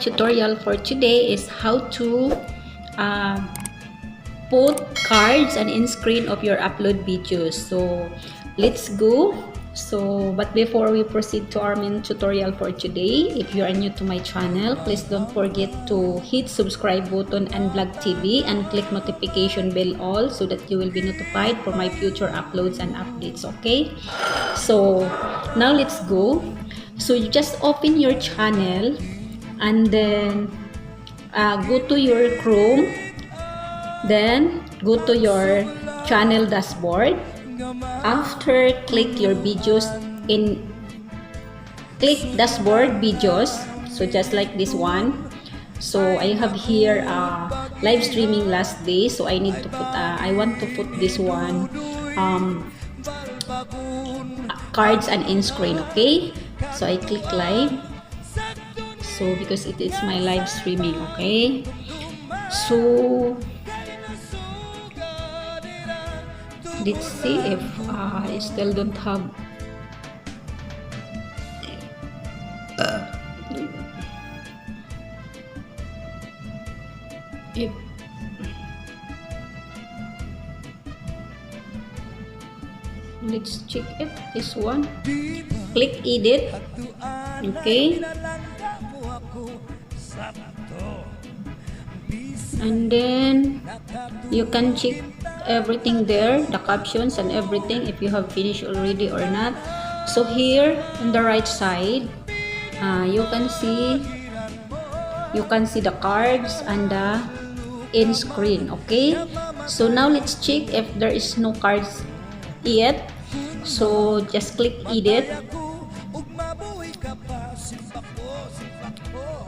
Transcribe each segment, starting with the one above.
tutorial for today is how to put cards and end screen of your upload videos. So let's go. But before we proceed to our main tutorial for today, if you are new to my channel, please don't forget to hit subscribe button and Vlog TV and click notification bell all so that you will be notified for my future uploads and updates. Okay, so now let's go. So you just open your channel and then go to your Chrome, then go to your channel dashboard. After, click your videos in click dashboard videos, so just like this one. So I have here live streaming last day, so I need to put I want to put this one cards and end screen. Okay, so I click live, so because it is my live streaming. Okay, so let's see if I still don't have if let's check if this one. Click edit. Okay, and then you can check everything there, the captions and everything, if you have finished already or not. So here on the right side, you can see the cards and the end screen. Okay, so now let's check if there is no cards yet. So just click edit.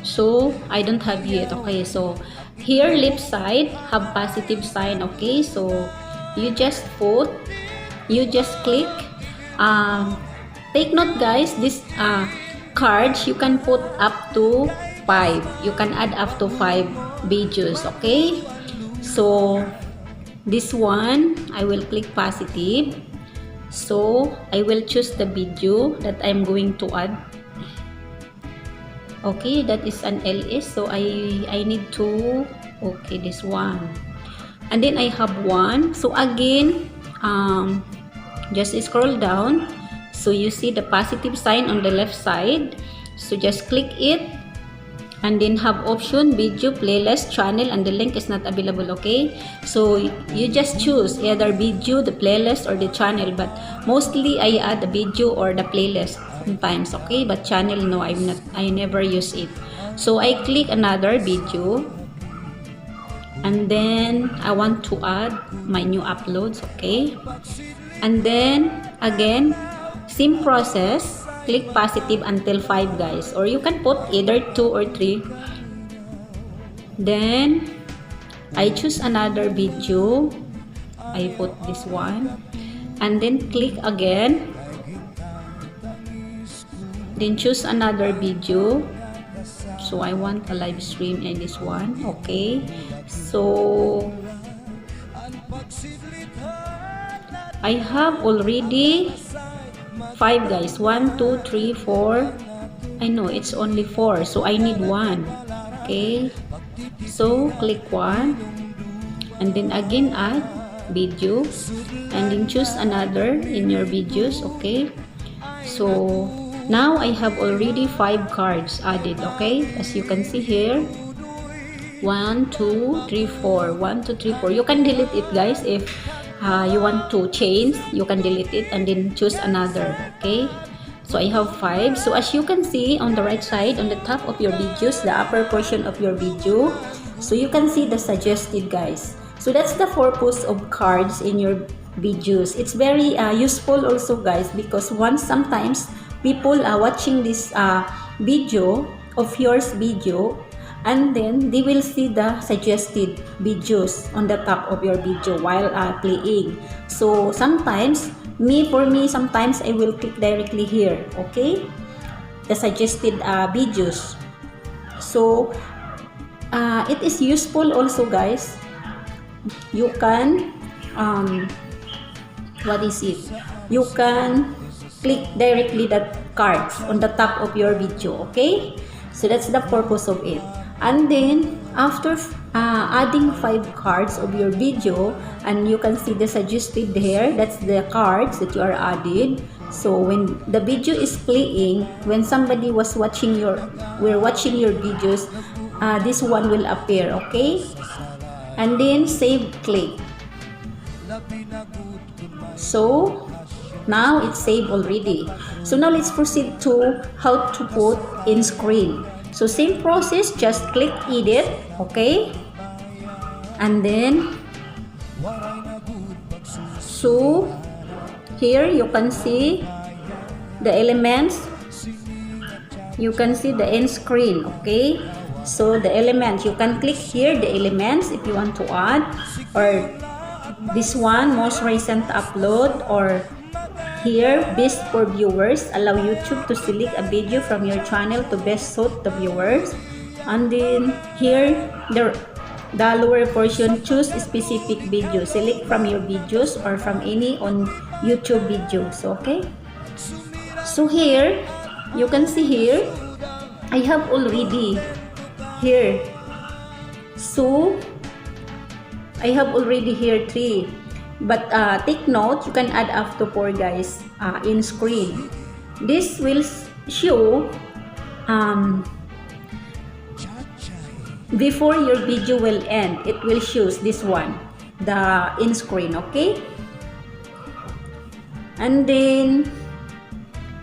So I don't have yet. Okay, so here left side have positive sign. Okay, so you just click. Take note guys, this cards you can put up to 5. You can add up to 5 videos. Okay, so this one I will click positive. So I will choose the video that I'm going to add. Okay, that is an LS, so I need to, okay, this one, and then I have one. So again, just scroll down, so you see the positive sign on the left side, so just click it, and then have option video, playlist, channel, and the link is not available. Okay, so you just choose either video, the playlist, or the channel, but mostly I add the video or the playlist sometimes. Okay, but channel, no, I never use it. So I click another video, and then I want to add my new uploads. Okay, and then again same process, click positive until 5 guys, or you can put either 2 or 3. Then I choose another video, I put this one, and then click again, then choose another video. So I want a live stream in this one. Okay, so I have already 5 guys, 1 2 3 4. I know it's only 4, so I need 1. Okay, so click 1, and then again add video, and then choose another in your videos. Okay, so now I have already 5 cards added. Okay, as you can see here, 1 2 3 4, 1 2 3 4. You can delete it guys if you want to change. You can delete it and then choose another. Okay, so I have 5. So as you can see on the right side, on the top of your videos, the upper portion of your video, so you can see the suggested guys. So that's the purpose of cards in your videos. It's very useful also guys, because sometimes people are watching this video of yours video, and then they will see the suggested videos on the top of your video while playing. So sometimes for me sometimes I will click directly here. Okay, the suggested videos. So it is useful also guys. You can you can click directly that cards on the top of your video. Okay, So that's the purpose of it. And then after adding 5 cards of your video, and you can see the suggested there, that's the cards that you are added. So when the video is playing, when somebody was watching we're watching your videos, this one will appear, okay? And then save click. So now it's saved already. So now let's proceed to how to put in screen. So same process, just click edit, okay? And then so here you can see the elements, you can see the end screen, okay? So the elements, you can click here the elements if you want to add, or this one, most recent upload, or here, best for viewers, allow YouTube to select a video from your channel to best suit the viewers. And then here, the lower portion, choose a specific video, select from your videos or from any on YouTube videos, okay? So here, you can see here, I have already here. So I have already here 3, but take note, you can add up to 4 guys in screen. This will show before your video will end, it will show this one, the in screen, okay? And then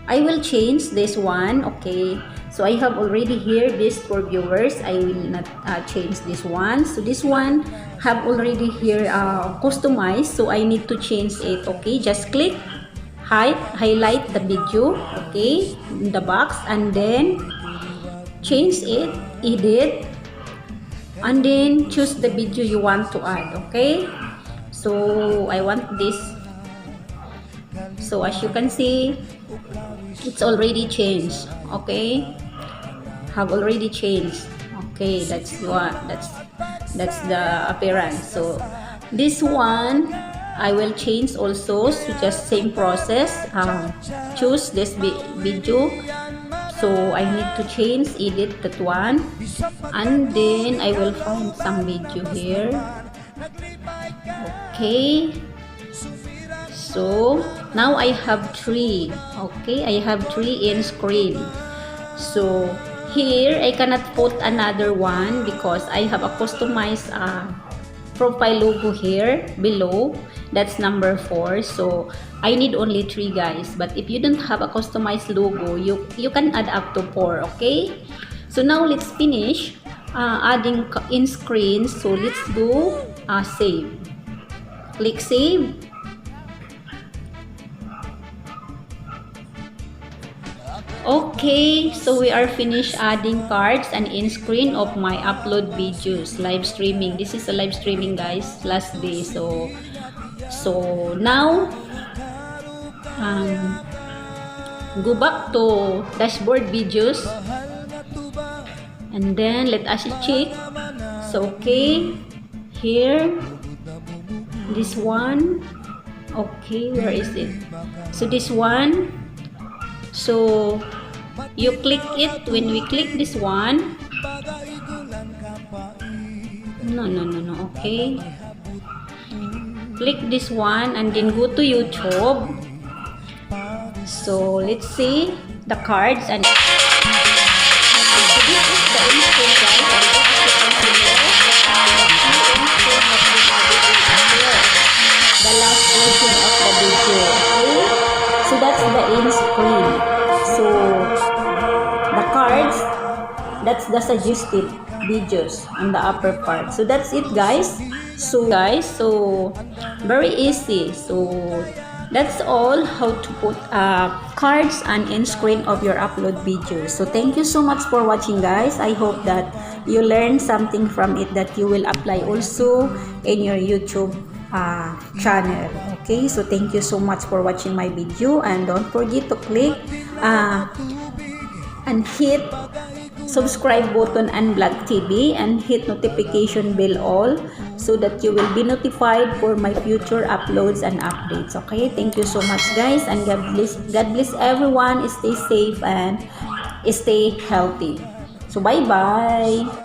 I will change this one, okay? So I have already here this for viewers. I will not change this one. So this one have already here customized. So I need to change it, okay? Just click, highlight the video, okay? In the box, and then change it, edit, and then choose the video you want to add, okay? So I want this. So as you can see, it's already changed, okay? Have already changed, okay? That's what that's the appearance. So this one I will change also, so just same process. Choose this video, so I need to change, edit that one, and then I will find some video here, okay? So now I have 3, okay? I have 3 in screen. So here I cannot put another one because I have a customized profile logo here below. That's number 4. So I need only 3 guys. But if you don't have a customized logo, you can add up to 4, okay? So now let's finish adding in screen. So let's do save. Click save. Okay, so we are finished adding cards and in screen of my upload videos, live streaming. This is a live streaming guys, last day. So now go back to dashboard videos, and then let us check. So okay, here this one, okay, where is it? So this one, so you click it. When we click this one, no, okay, click this one and then go to YouTube. So let's see the cards, and so this is the in-screen guys, and this is the last portion of the video, okay? So that's the in-screen. So the cards, that's the suggested videos on the upper part. So that's it guys. So very easy. So that's all how to put cards and end screen of your upload videos. So thank you so much for watching guys. I hope that you learned something from it that you will apply also in your YouTube channel. Okay, so thank you so much for watching my video, and don't forget to click and hit subscribe button and Vlog TV, and hit notification bell all, so that you will be notified for my future uploads and updates. Okay, thank you so much guys, and God bless everyone. Stay safe and stay healthy. So, bye-bye!